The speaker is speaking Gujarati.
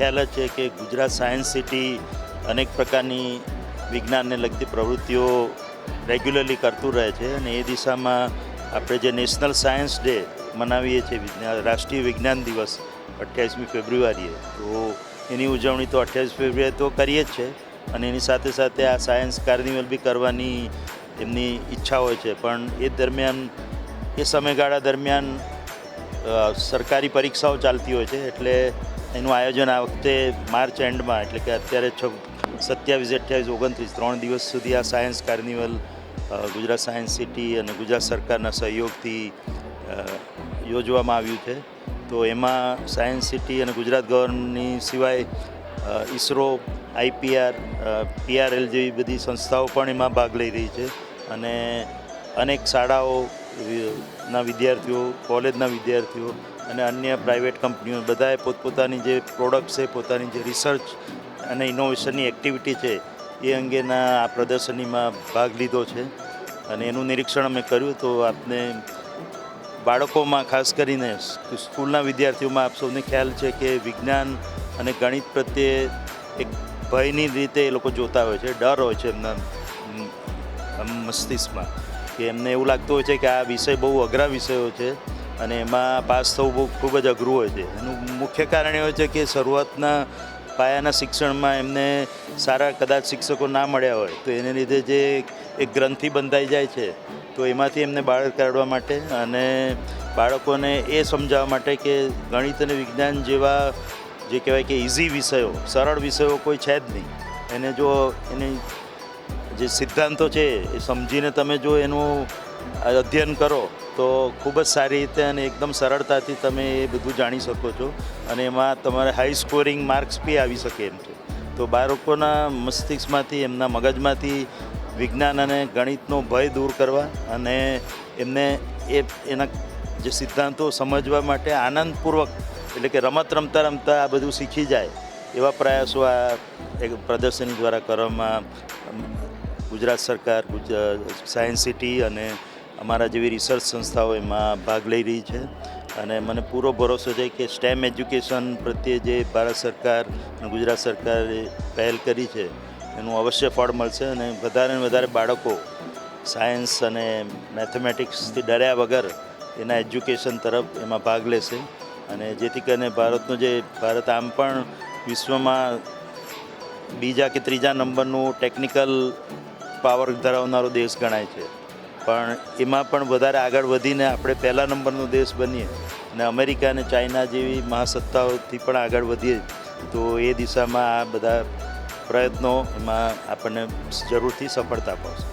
ખ્યાલ જ છે કે ગુજરાત સાયન્સ સિટી અનેક પ્રકારની વિજ્ઞાનને લગતી પ્રવૃત્તિઓ રેગ્યુલરલી કરતું રહે છે અને એ દિશામાં આપણે જે નેશનલ સાયન્સ ડે મનાવીએ છીએ, રાષ્ટ્રીય વિજ્ઞાન દિવસ 28મી ફેબ્રુઆરીએ, તો એની ઉજવણી તો 28 ફેબ્રુઆરી તો કરીએ જ છે અને એની સાથે સાથે આ સાયન્સ કાર્નિવલ બી કરવાની એમની ઈચ્છા હોય છે. પણ એ દરમિયાન, એ સમયગાળા દરમિયાન સરકારી પરીક્ષાઓ ચાલતી હોય છે, એટલે એનું આયોજન આ વખતે માર્ચ એન્ડમાં, એટલે કે અત્યારે 27, 28, 29 3 દિવસ સુધી આ science carnival Gujarat science city અને ગુજરાત સરકારના સહયોગથી યોજવામાં આવ્યું છે. તો એમાં સાયન્સ સિટી અને ગુજરાત ગવર્મેન્ટની સિવાય ઇસરો, IPR, PRL જેવી બધી સંસ્થાઓ પણ એમાં ભાગ લઈ રહી છે અને અનેક શાળાઓના વિદ્યાર્થીઓ, કોલેજના વિદ્યાર્થીઓ અને અન્ય પ્રાઇવેટ કંપનીઓ બધાએ પોતપોતાની જે પ્રોડક્ટ્સ છે, પોતાની જે રિસર્ચ અને ઇનોવેશનની એક્ટિવિટી છે એ અંગેના આ પ્રદર્શનીમાં ભાગ લીધો છે અને એનું નિરીક્ષણ અમે કર્યું. તો આપને બાળકોમાં, ખાસ કરીને સ્કૂલના વિદ્યાર્થીઓમાં આપ સૌને ખ્યાલ છે કે વિજ્ઞાન અને ગણિત પ્રત્યે એક ભયની રીતે એ લોકો જોતા હોય છે, ડર હોય છે એમના મસ્તિષ્કમાં, કે એમને એવું લાગતું હોય છે કે આ વિષય બહુ અઘરા વિષયો છે અને એમાં પાસ થવું બહુ ખૂબ જ અઘરું હોય છે. એનું મુખ્ય કારણ એ હોય છે કે શરૂઆતના પાયાના શિક્ષણમાં એમને સારા કદાચ શિક્ષકો ના મળ્યા હોય તો એને લીધે જે એક ગ્રંથિ બંધાઈ જાય છે, તો એમાંથી એમને બહાર કાઢવા માટે અને બાળકોને એ સમજાવવા માટે કે ગણિત અને વિજ્ઞાન જેવા જે કહેવાય કે ઇઝી વિષયો, સરળ વિષયો કોઈ છે જ નહીં. એને જો એની જે સિદ્ધાંતો છે એ સમજીને તમે જો એનું અધ્યયન કરો તો ખૂબ જ સારી રીતે અને એકદમ સરળતાથી તમે એ બધું જાણી શકો છો અને એમાં તમારે હાઈ સ્કોરિંગ માર્ક્સ બી આવી શકે એમ છે. તો બાળકોના મસ્તિષ્કમાંથી, એમના મગજમાંથી વિજ્ઞાન અને ગણિતનો ભય દૂર કરવા અને એમને એના જે સિદ્ધાંતો સમજવા માટે આનંદપૂર્વક, એટલે કે રમત રમતા રમતા આ બધું શીખી જાય એવા પ્રયાસો આ એક પ્રદર્શની દ્વારા કરવામાં ગુજરાત સરકાર, સાયન્સ સિટી અને અમારા જેવી રિસર્ચ સંસ્થાઓ એમાં ભાગ લઈ રહી છે. અને મને પૂરો ભરોસો છે કે સ્ટેમ એજ્યુકેશન પ્રત્યે જે ભારત સરકાર અને ગુજરાત સરકારે પહેલ કરી છે એનું અવશ્ય ફળ મળશે અને વધારે ને વધારે બાળકો સાયન્સ અને મેથેમેટિક્સથી ડર્યા વગર એના એજ્યુકેશન તરફ એમાં ભાગ લેશે અને જેથી કરીને ભારત આમ પણ વિશ્વમાં બીજા કે ત્રીજા નંબરનું ટેકનિકલ પાવર ધરાવનારો દેશ ગણાય છે, પણ એમાં પણ વધારે આગળ વધીને આપણે પહેલા નંબરનો દેશ બનીએ અને અમેરિકા અને ચાઇના જેવી મહાસત્તાઓથી પણ આગળ વધીએ તો એ દિશામાં આ બધા પ્રયત્નો એમાં આપણને જરૂરથી સફળતા અપાવશે.